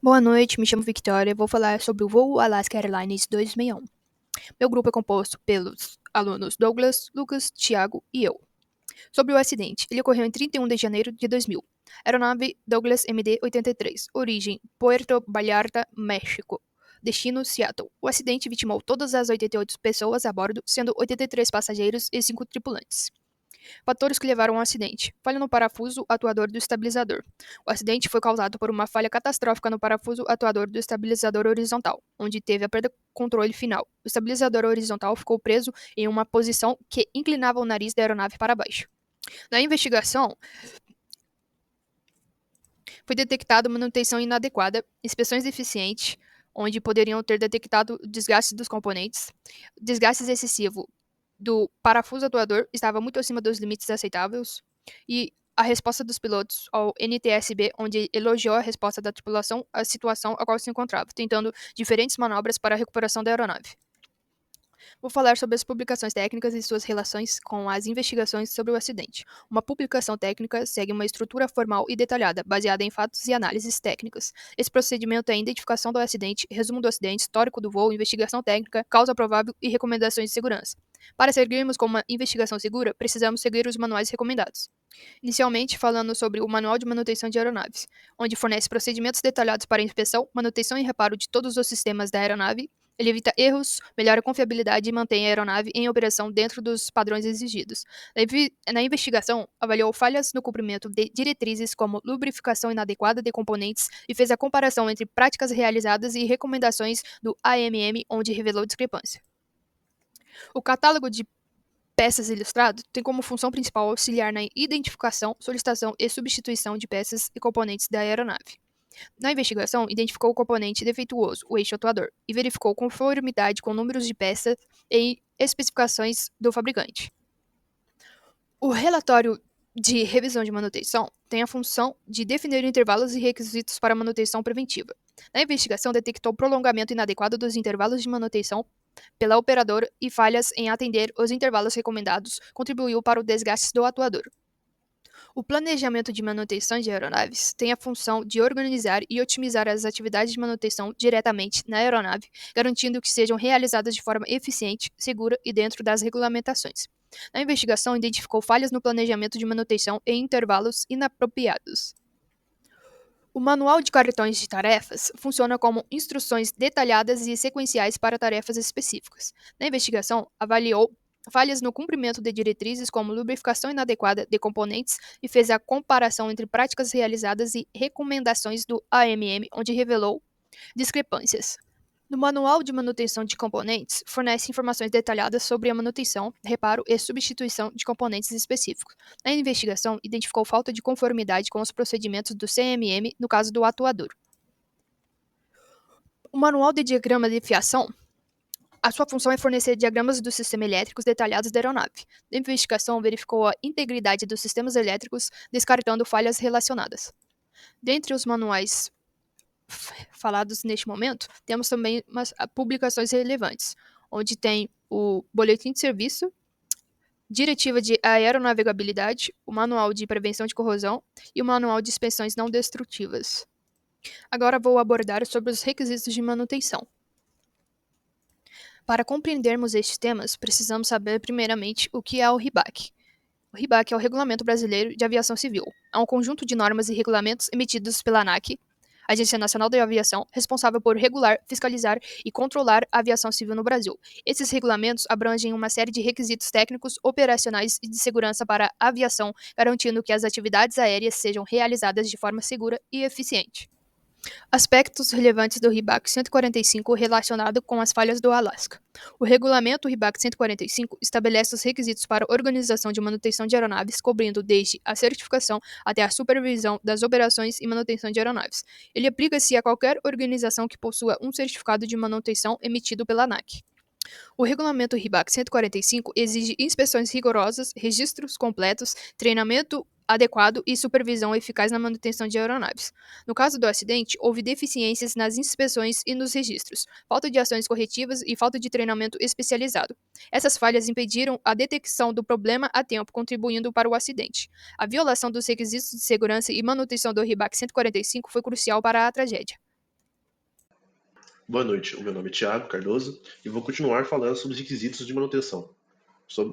Boa noite, me chamo Victoria. Vou falar sobre o voo Alaska Airlines 261. Meu grupo é composto pelos alunos Douglas, Lucas, Thiago e eu. Sobre o acidente, ele ocorreu em 31 de janeiro de 2000. Aeronave Douglas MD-83, origem Puerto Vallarta, México. Destino Seattle. O acidente vitimou todas as 88 pessoas a bordo, sendo 83 passageiros e 5 tripulantes. Fatores que levaram ao acidente: falha no parafuso atuador do estabilizador. O acidente foi causado por uma falha catastrófica no parafuso atuador do estabilizador horizontal, onde teve a perda de controle final. O estabilizador horizontal ficou preso em uma posição que inclinava o nariz da aeronave para baixo. Na investigação, foi detectada manutenção inadequada, inspeções deficientes, onde poderiam ter detectado desgastes dos componentes, desgastes excessivo do parafuso atuador estava muito acima dos limites aceitáveis, e a resposta dos pilotos ao NTSB, onde elogiou a resposta da tripulação à situação a qual se encontrava, tentando diferentes manobras para a recuperação da aeronave. Vou falar sobre as publicações técnicas e suas relações com as investigações sobre o acidente. Uma publicação técnica segue uma estrutura formal e detalhada, baseada em fatos e análises técnicas. Esse procedimento é a identificação do acidente, resumo do acidente, histórico do voo, investigação técnica, causa provável e recomendações de segurança. Para seguirmos com uma investigação segura, precisamos seguir os manuais recomendados. Inicialmente, falando sobre o Manual de Manutenção de Aeronaves, onde fornece procedimentos detalhados para inspeção, manutenção e reparo de todos os sistemas da aeronave. Ele evita erros, melhora a confiabilidade e mantém a aeronave em operação dentro dos padrões exigidos. Na investigação, avaliou falhas no cumprimento de diretrizes como lubrificação inadequada de componentes e fez a comparação entre práticas realizadas e recomendações do AMM, onde revelou discrepância. O catálogo de peças ilustrado tem como função principal auxiliar na identificação, solicitação e substituição de peças e componentes da aeronave. Na investigação, identificou o componente defeituoso, o eixo atuador, e verificou conformidade com números de peças e especificações do fabricante. O relatório de revisão de manutenção tem a função de definir intervalos e requisitos para manutenção preventiva. Na investigação, detectou prolongamento inadequado dos intervalos de manutenção pela operadora e falhas em atender os intervalos recomendados contribuiu para o desgaste do atuador. O planejamento de manutenção de aeronaves tem a função de organizar e otimizar as atividades de manutenção diretamente na aeronave, garantindo que sejam realizadas de forma eficiente, segura e dentro das regulamentações. Na investigação, identificou falhas no planejamento de manutenção em intervalos inapropriados. O Manual de Cartões de Tarefas funciona como instruções detalhadas e sequenciais para tarefas específicas. Na investigação, avaliou falhas no cumprimento de diretrizes como lubrificação inadequada de componentes e fez a comparação entre práticas realizadas e recomendações do AMM, onde revelou discrepâncias. No Manual de Manutenção de Componentes, fornece informações detalhadas sobre a manutenção, reparo e substituição de componentes específicos. Na investigação, identificou falta de conformidade com os procedimentos do CMM no caso do atuador. O Manual de Diagrama de Fiação, a sua função é fornecer diagramas dos sistemas elétricos detalhados da aeronave. Na investigação, verificou a integridade dos sistemas elétricos, descartando falhas relacionadas. Dentre os manuais falados neste momento, temos também umas publicações relevantes, onde tem o Boletim de Serviço, Diretiva de Aeronavegabilidade, o Manual de Prevenção de Corrosão e o Manual de Inspeções Não Destrutivas. Agora vou abordar sobre os requisitos de manutenção. Para compreendermos estes temas, precisamos saber primeiramente o que é o RIBAC. O RIBAC é o Regulamento Brasileiro de Aviação Civil. É um conjunto de normas e regulamentos emitidos pela ANAC, Agência Nacional da Aviação, responsável por regular, fiscalizar e controlar a aviação civil no Brasil. Esses regulamentos abrangem uma série de requisitos técnicos, operacionais e de segurança para a aviação, garantindo que as atividades aéreas sejam realizadas de forma segura e eficiente. Aspectos relevantes do RIBAC 145 relacionado com as falhas do Alasca. O regulamento RIBAC 145 estabelece os requisitos para organização de manutenção de aeronaves, cobrindo desde a certificação até a supervisão das operações e manutenção de aeronaves. Ele aplica-se a qualquer organização que possua um certificado de manutenção emitido pela ANAC. O regulamento RIBAC 145 exige inspeções rigorosas, registros completos, treinamento adequado e supervisão eficaz na manutenção de aeronaves. No caso do acidente, houve deficiências nas inspeções e nos registros, falta de ações corretivas e falta de treinamento especializado. Essas falhas impediram a detecção do problema a tempo, contribuindo para o acidente. A violação dos requisitos de segurança e manutenção do RIBAC 145 foi crucial para a tragédia. Boa noite, o meu nome é Thiago Cardoso e vou continuar falando sobre os requisitos de manutenção,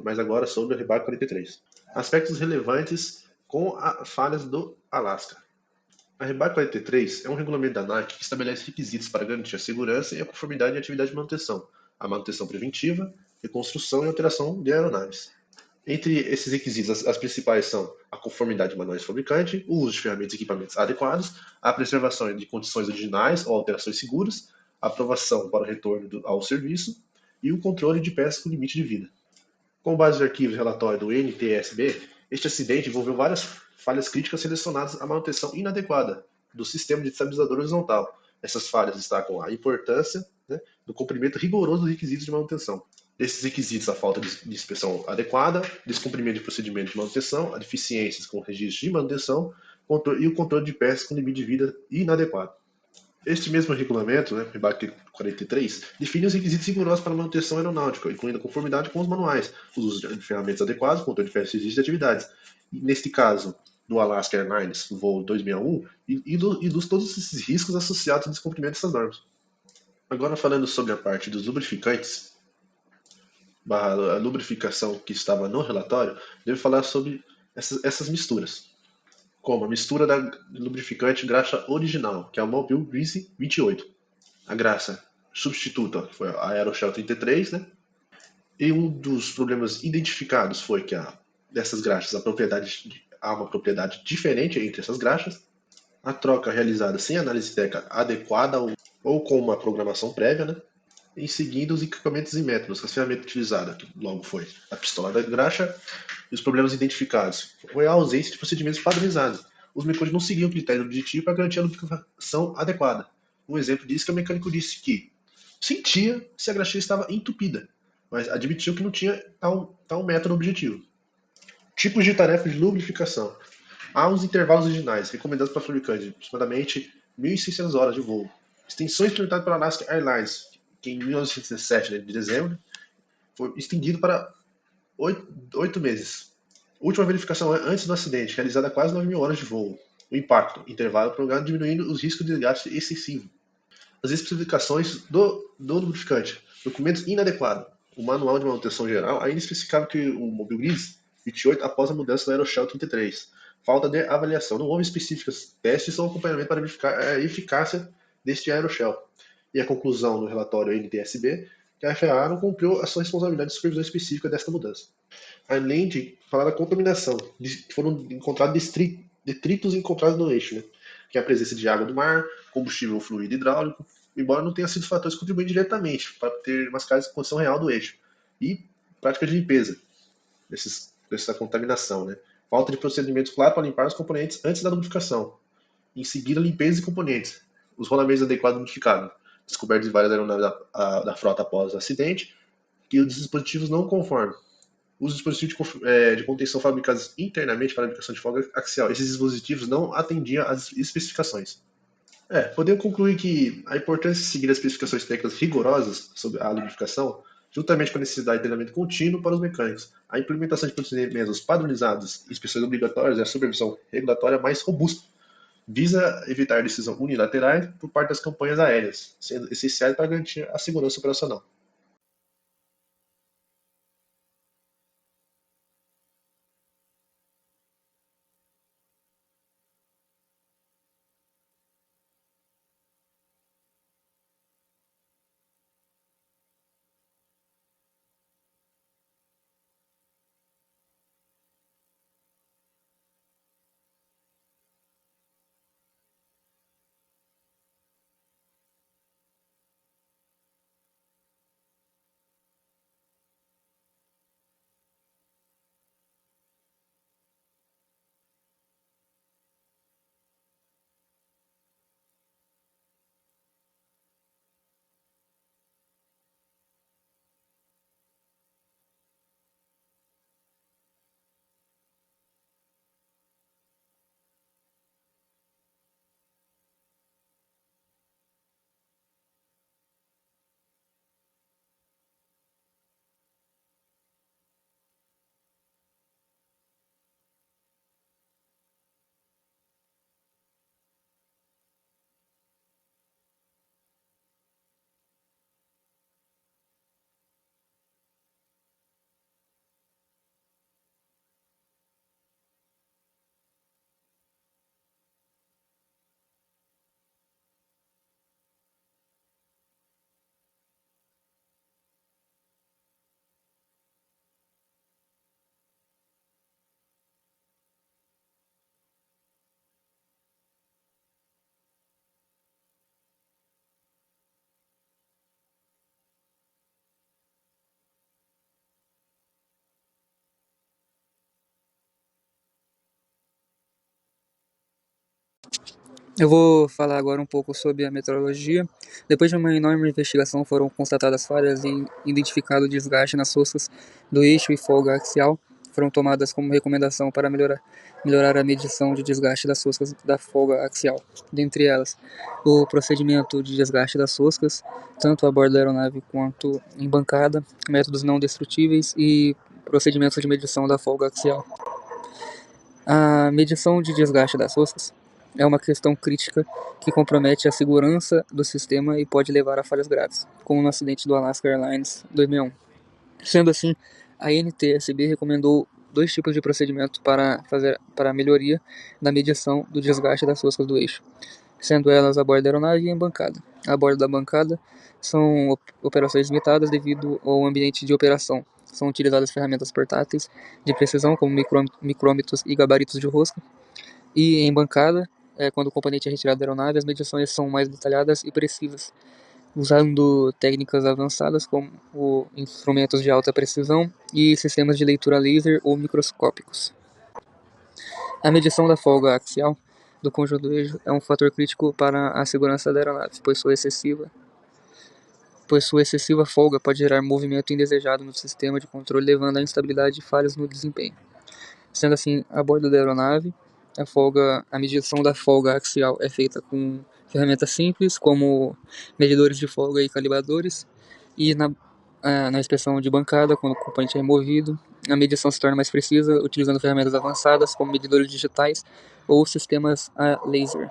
mas agora sobre a Rebar 43. Aspectos relevantes com as falhas do Alaska. A Rebar 43 é um regulamento da ANAC que estabelece requisitos para garantir a segurança e a conformidade em atividade de manutenção, a manutenção preventiva, reconstrução e alteração de aeronaves. Entre esses requisitos, as principais são a conformidade de manuais do fabricante, o uso de ferramentas e equipamentos adequados, a preservação de condições originais ou alterações seguras, a aprovação para o retorno ao serviço e o controle de peças com limite de vida. Com base nos arquivos e relatório do NTSB, este acidente envolveu várias falhas críticas relacionadas à manutenção inadequada do sistema de estabilizador horizontal. Essas falhas destacam a importância, né, do cumprimento rigoroso dos requisitos de manutenção. Desses requisitos, a falta de inspeção adequada, descumprimento de procedimento de manutenção, a deficiências com registro de manutenção e o controle de peças com limite de vida inadequado. Este mesmo regulamento, né, o RBAC 43, define os requisitos rigorosos para a manutenção aeronáutica, incluindo a conformidade com os manuais, o uso de ferramentas adequadas, controle de peças e de atividades. E, neste caso, do Alaska Airlines, voo 261, e dos todos esses riscos associados ao descumprimento dessas normas. Agora, falando sobre a parte dos lubrificantes, a lubrificação que estava no relatório, devo falar sobre essas misturas, como a mistura da lubrificante graxa original, que é o Mobil Grease 28, a graxa substituta, que foi a Aeroshell 33, né? E um dos problemas identificados foi que dessas graxas há uma propriedade diferente entre essas graxas, a troca realizada sem análise técnica adequada ou com uma programação prévia, né? Em seguida, os equipamentos e métodos, as ferramentas utilizadas, que logo foi a pistola da graxa, e os problemas identificados foi a ausência de procedimentos padronizados. Os mecânicos não seguiam o critério objetivo para garantir a lubrificação adequada. Um exemplo disso é que o mecânico disse que sentia se a graxa estava entupida, mas admitiu que não tinha tal método objetivo. Tipos de tarefas de lubrificação. Há os intervalos originais, recomendados para fabricantes, aproximadamente 1.600 horas de voo. Extensões implementadas pela Alaska Airlines, que em 1917, né, de dezembro, foi estendido para 8 meses. Última verificação antes do acidente, realizada a quase 9.000 horas de voo. O impacto, intervalo prolongado, diminuindo os riscos de desgaste excessivo. As especificações do lubrificante. Documentos inadequados. O manual de manutenção geral ainda especificava que o Mobil Gris 28 após a mudança do Aeroshell 33. Falta de avaliação. Não houve específicas testes ou acompanhamento para verificar a eficácia deste Aeroshell. E a conclusão do relatório NTSB que a FAA não cumpriu a sua responsabilidade de supervisão específica desta mudança. Além de falar da contaminação, foram encontrados detritos encontrados no eixo, né? Que é a presença de água do mar, combustível fluido hidráulico, embora não tenha sido fatores que contribuem diretamente para ter uma condição real do eixo. E prática de limpeza dessa contaminação, né? Falta de procedimentos claros para limpar os componentes antes da lubrificação. Em seguida, limpeza de componentes. Os rolamentos adequados lubrificados. Descobertos em várias aeronaves da frota após o acidente. E os dispositivos não conformes. Os dispositivos de contenção fabricados internamente para a aplicação de folga axial. Esses dispositivos não atendiam às especificações. Podemos concluir que a importância de seguir as especificações técnicas rigorosas sobre a lubrificação, juntamente com a necessidade de treinamento contínuo para os mecânicos, a implementação de procedimentos padronizados, inspeções obrigatórias e a supervisão regulatória mais robusta, visa evitar decisões unilaterais por parte das companhias aéreas, sendo essenciais para garantir a segurança operacional. Eu vou falar agora um pouco sobre a metrologia. Depois de uma enorme investigação, foram constatadas falhas e identificado desgaste nas roscas do eixo e folga axial. Foram tomadas como recomendação para melhorar a medição de desgaste das roscas da folga axial. Dentre elas, o procedimento de desgaste das roscas, tanto a bordo da aeronave quanto em bancada, métodos não destrutíveis e procedimentos de medição da folga axial. A medição de desgaste das roscas é uma questão crítica que compromete a segurança do sistema e pode levar a falhas graves, como no acidente do Alaska Airlines 2001. Sendo assim, a NTSB recomendou 2 tipos de procedimento para a melhoria da medição do desgaste das roscas do eixo, sendo elas a bordo da aeronave e em bancada. A bordo da bancada são operações limitadas devido ao ambiente de operação. São utilizadas ferramentas portáteis de precisão, como micrômetros e gabaritos de rosca. E em bancada, quando o componente é retirado da aeronave, as medições são mais detalhadas e precisas, usando técnicas avançadas como instrumentos de alta precisão e sistemas de leitura laser ou microscópicos. A medição da folga axial do conjunto do eixo é um fator crítico para a segurança da aeronave, pois sua excessiva folga pode gerar movimento indesejado no sistema de controle, levando a instabilidade e falhas no desempenho. Sendo assim, a bordo da aeronave, a medição da folga axial é feita com ferramentas simples, como medidores de folga e calibradores, e na inspeção de bancada, quando o componente é removido, a medição se torna mais precisa, utilizando ferramentas avançadas, como medidores digitais ou sistemas a laser.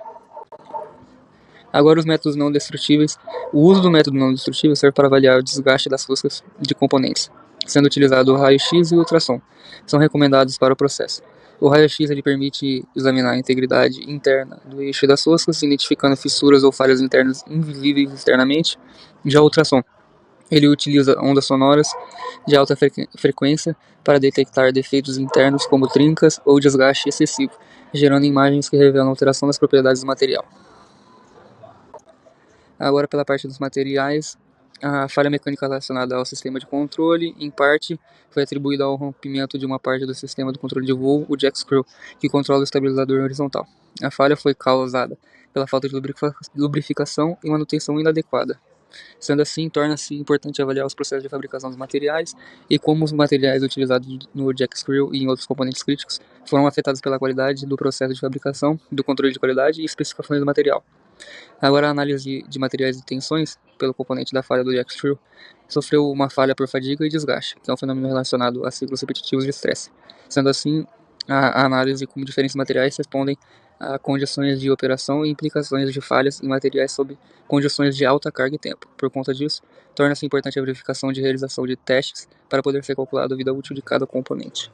Agora, os métodos não destrutíveis. O uso do método não destrutível serve para avaliar o desgaste das roscas de componentes, sendo utilizado o raio-x e o ultrassom. São recomendados para o processo. O raio-x ele permite examinar a integridade interna do eixo das roscas, identificando fissuras ou falhas internas invisíveis externamente. Já o ultrassom, ele utiliza ondas sonoras de alta frequência para detectar defeitos internos como trincas ou desgaste excessivo, gerando imagens que revelam alteração das propriedades do material. Agora, pela parte dos materiais, a falha mecânica relacionada ao sistema de controle, em parte, foi atribuída ao rompimento de uma parte do sistema do controle de voo, o jack screw, que controla o estabilizador horizontal. A falha foi causada pela falta de lubrificação e manutenção inadequada. Sendo assim, torna-se importante avaliar os processos de fabricação dos materiais e como os materiais utilizados no jack screw e em outros componentes críticos foram afetados pela qualidade do processo de fabricação, do controle de qualidade e especificações do material. Agora, a análise de materiais e tensões pelo componente da falha do jack screw sofreu uma falha por fadiga e desgaste, que é um fenômeno relacionado a ciclos repetitivos de estresse. Sendo assim, a análise de como diferentes materiais respondem a condições de operação e implicações de falhas em materiais sob condições de alta carga e tempo. Por conta disso, torna-se importante a verificação de realização de testes para poder ser calculada a vida útil de cada componente.